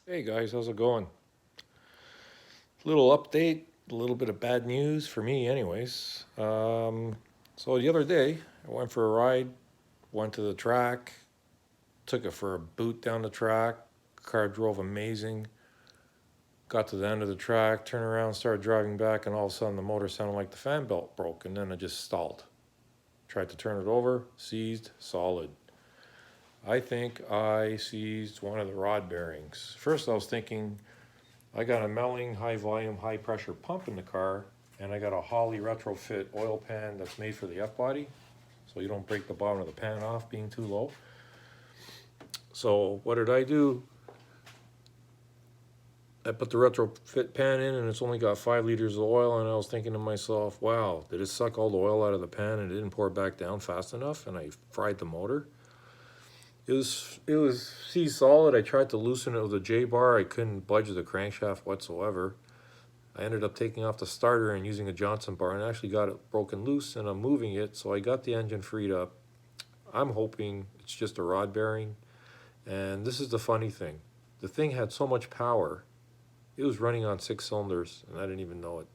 Hey guys, how's it going? Little update, a little bit of bad news for me, anyways. So the other day, I went for a ride, went to the track, took it for a boot down the track. Car drove amazing. Got to the end of the track, turned around, started driving back, and all of a sudden the motor sounded like the fan belt broke, and then it just stalled. Tried to turn it over, seized, solid. I think I seized one of the rod bearings. First, I was thinking I got a Melling high volume, high pressure pump in the car, and I got a Holley retrofit oil pan that's made for the F body, so you don't break the bottom of the pan off being too low. So what did I do? I put the retrofit pan in, and it's only got 5 liters of oil, and I was thinking to myself, wow, did it suck all the oil out of the pan and it didn't pour back down fast enough, and I fried the motor? It was C solid. I tried to loosen it with a J bar. I couldn't budge the crankshaft whatsoever. I ended up taking off the starter and using a Johnson bar and actually got it broken loose, and I'm moving it, so I got the engine freed up. I'm hoping it's just a rod bearing. And this is the funny thing. The thing had so much power. It was running on 6 cylinders, and I didn't even know it.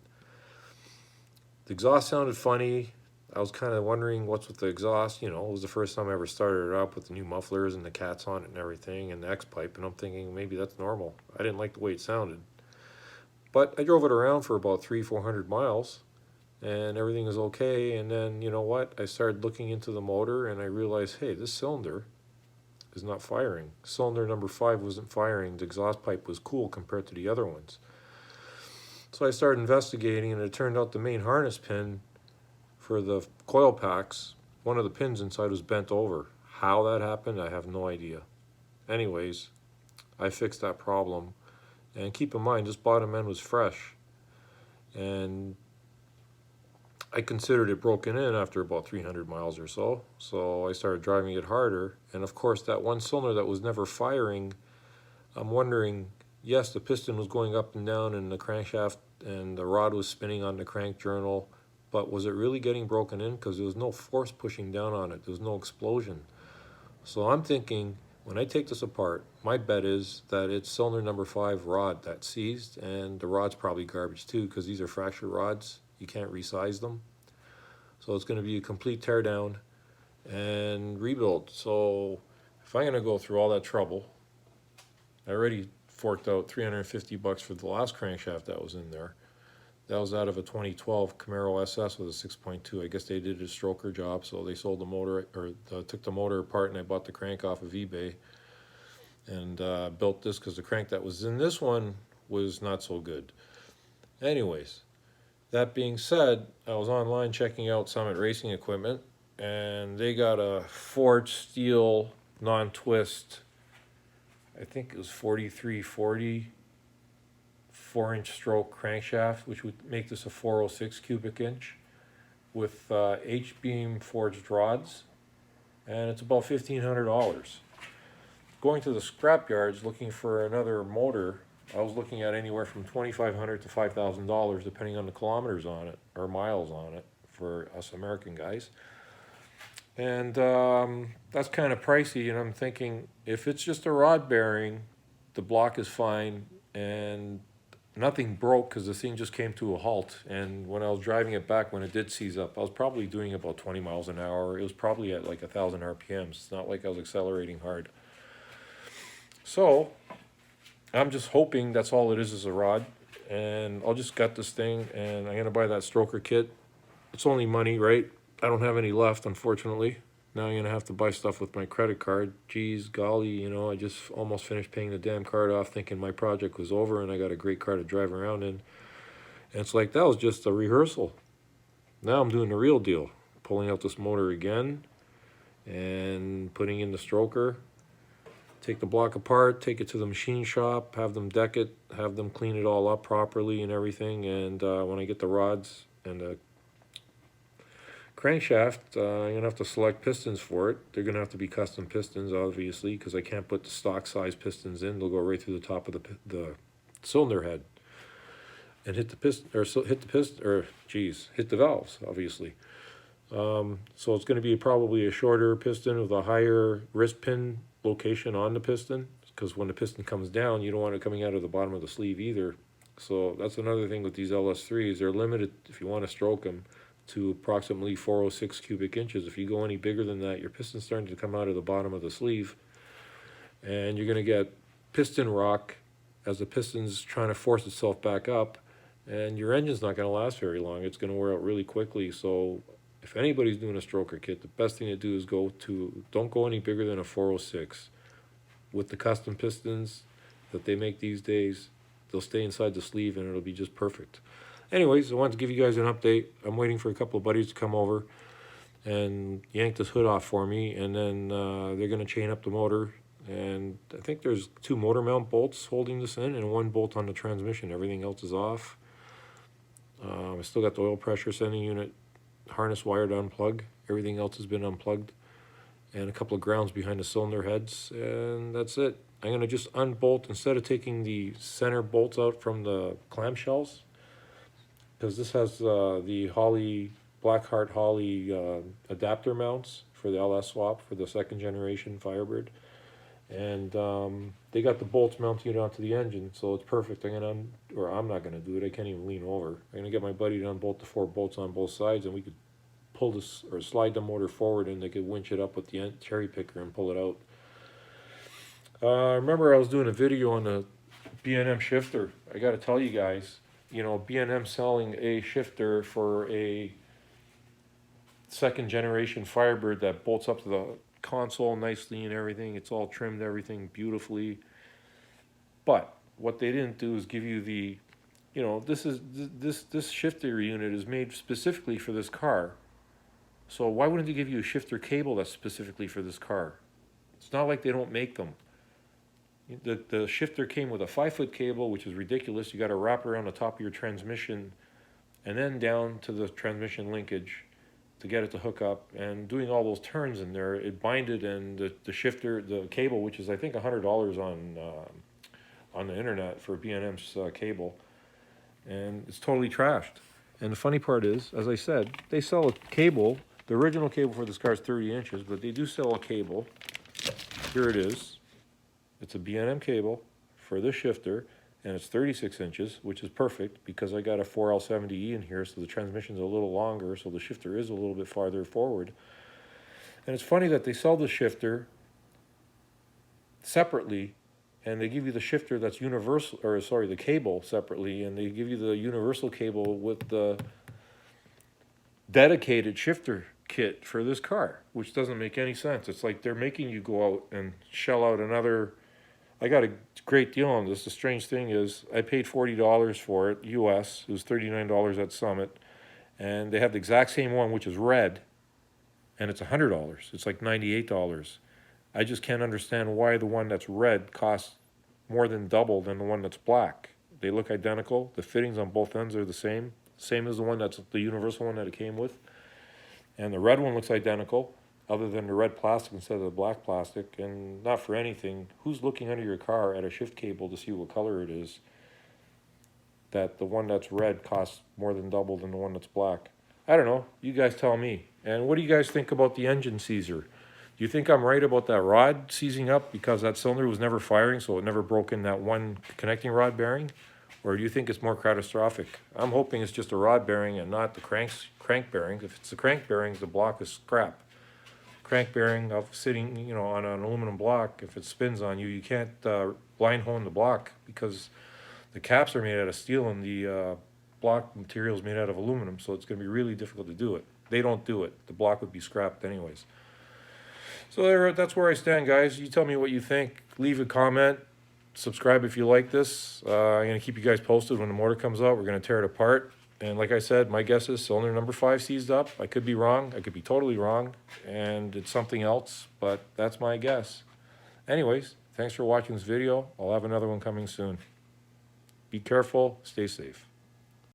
The exhaust sounded funny. I was kind of wondering what's with the exhaust. It was the first time I ever started it up with the new mufflers and the cats on it and everything and the X-pipe, and I'm thinking maybe that's normal. I didn't like the way it sounded. But I drove it around for about 300-400 miles, and everything was okay. And then, you know what? I started looking into the motor, and I realized, hey, this cylinder is not firing. Cylinder number 5 wasn't firing. The exhaust pipe was cool compared to the other ones. So I started investigating, and it turned out the main harness pin for the coil packs, one of the pins inside was bent over. How that happened, I have no idea. Anyways, I fixed that problem. And keep in mind, this bottom end was fresh. And I considered it broken in after about 300 miles or so. So I started driving it harder. And of course, that one cylinder that was never firing, I'm wondering, yes, the piston was going up and down in the crankshaft and the rod was spinning on the crank journal, but was it really getting broken in? Because there was no force pushing down on it. There was no explosion. So I'm thinking, when I take this apart, my bet is that it's cylinder number 5 rod that seized, and the rod's probably garbage too, because these are fracture rods. You can't resize them. So it's going to be a complete teardown and rebuild. So if I'm going to go through all that trouble, I already forked out $350 for the last crankshaft that was in there. That was out of a 2012 Camaro SS with a 6.2. I guess they did a stroker job, so they sold the motor, or took the motor apart, and I bought the crank off of eBay and built this because the crank that was in this one was not so good. Anyways, that being said, I was online checking out Summit Racing equipment, and they got a forged steel non-twist, I think it was 4340 4-inch stroke crankshaft, which would make this a 406 cubic inch with H-beam forged rods, and it's about $1,500. Going to the scrap yards looking for another motor, I was looking at anywhere from $2,500 to $5,000 depending on the kilometers on it or miles on it for us American guys. And that's kind of pricey, and I'm thinking if it's just a rod bearing, the block is fine, and nothing broke because the thing just came to a halt. And when I was driving it back, when it did seize up, I was probably doing about 20 miles an hour. It was probably at like 1,000 RPMs. It's not like I was accelerating hard. So I'm just hoping that's all it is a rod. And I'll just gut this thing, and I'm going to buy that stroker kit. It's only money, right? I don't have any left, unfortunately. Now I'm going to have to buy stuff with my credit card. Geez, golly, I just almost finished paying the damn card off thinking my project was over and I got a great car to drive around in. And it's like, that was just a rehearsal. Now I'm doing the real deal. Pulling out this motor again and putting in the stroker. Take the block apart, take it to the machine shop, have them deck it, have them clean it all up properly and everything. And when I get the rods and the crankshaft, I'm going to have to select pistons for it. They're going to have to be custom pistons, obviously, because I can't put the stock size pistons in. They'll go right through the top of the cylinder head and hit the piston, or hit the valves, obviously. So it's going to be probably a shorter piston with a higher wrist pin location on the piston. It's because when the piston comes down, you don't want it coming out of the bottom of the sleeve either. So that's another thing with these LS3s. They're limited, if you want to stroke them, to approximately 406 cubic inches. If you go any bigger than that, your piston's starting to come out of the bottom of the sleeve, and you're going to get piston rock as the piston's trying to force itself back up, and your engine's not going to last very long. It's going to wear out really quickly. So if anybody's doing a stroker kit, the best thing to do is don't go any bigger than a 406. With the custom pistons that they make these days, they'll stay inside the sleeve and it'll be just perfect. Anyways, I wanted to give you guys an update. I'm waiting for a couple of buddies to come over and yank this hood off for me, and then they're going to chain up the motor. And I think there's 2 motor mount bolts holding this in and 1 bolt on the transmission. Everything else is off. I still got the oil pressure sending unit harness wire to unplug. Everything else has been unplugged, and a couple of grounds behind the cylinder heads, and that's it. I'm going to just unbolt, instead of taking the center bolts out from the clamshells, because this has the Holley, Blackheart Holley adapter mounts for the LS swap for the 2nd generation Firebird, and they got the bolts mounted onto the engine, so it's perfect. I'm not going to do it. I can't even lean over. I'm going to get my buddy to unbolt the 4 bolts on both sides, and we could pull this or slide the motor forward, and they could winch it up with the cherry picker and pull it out. I remember I was doing a video on the B&M shifter. I got to tell you guys, you know, B&M selling a shifter for a 2nd generation Firebird that bolts up to the console nicely and everything. It's all trimmed, everything beautifully. But what they didn't do is give you the, you know, this shifter unit is made specifically for this car. So why wouldn't they give you a shifter cable that's specifically for this car? It's not like they don't make them. The shifter came with a 5-foot cable, which is ridiculous. You got to wrap around the top of your transmission and then down to the transmission linkage to get it to hook up. And doing all those turns in there, it binded, and the shifter, the cable, which is I think $100 on the internet for B&M's cable, and it's totally trashed. And the funny part is, as I said, they sell a cable. The original cable for this car is 30 inches, but they do sell a cable. Here it is. It's a B&M cable for the shifter, and it's 36 inches, which is perfect because I got a 4L70E in here, so the transmission's a little longer, so the shifter is a little bit farther forward. And it's funny that they sell the shifter separately, and they give you the shifter that's universal, or sorry, the cable separately, and they give you the universal cable with the dedicated shifter kit for this car, which doesn't make any sense. It's like they're making you go out and shell out another. I got a great deal on this. The strange thing is I paid $40 for it, US. It was $39 at Summit, and they have the exact same one, which is red, and it's $100. It's like $98. I just can't understand why the one that's red costs more than double than the one that's black. They look identical. The fittings on both ends are the same as the one that's the universal one that it came with. And the red one looks identical, other than the red plastic instead of the black plastic. And not for anything, who's looking under your car at a shift cable to see what color it is, that the one that's red costs more than double than the one that's black? I don't know. You guys tell me. And what do you guys think about the engine seizer? Do you think I'm right about that rod seizing up because that cylinder was never firing, so it never broke in that one connecting rod bearing? Or do you think it's more catastrophic? I'm hoping it's just a rod bearing and not the crank bearings. If it's the crank bearings, the block is scrap. Crank bearing of sitting, you know, on an aluminum block, if it spins on you, you can't blind hone the block because the caps are made out of steel and the block material is made out of aluminum, so it's going to be really difficult to do it. They don't do it. The block would be scrapped anyways. So that's where I stand, guys. You tell me what you think. Leave a comment. Subscribe if you like this. I'm going to keep you guys posted when the motor comes out. We're going to tear it apart. And like I said, my guess is cylinder number 5 seized up. I could be wrong. I could be totally wrong. And it's something else, but that's my guess. Anyways, thanks for watching this video. I'll have another one coming soon. Be careful. Stay safe.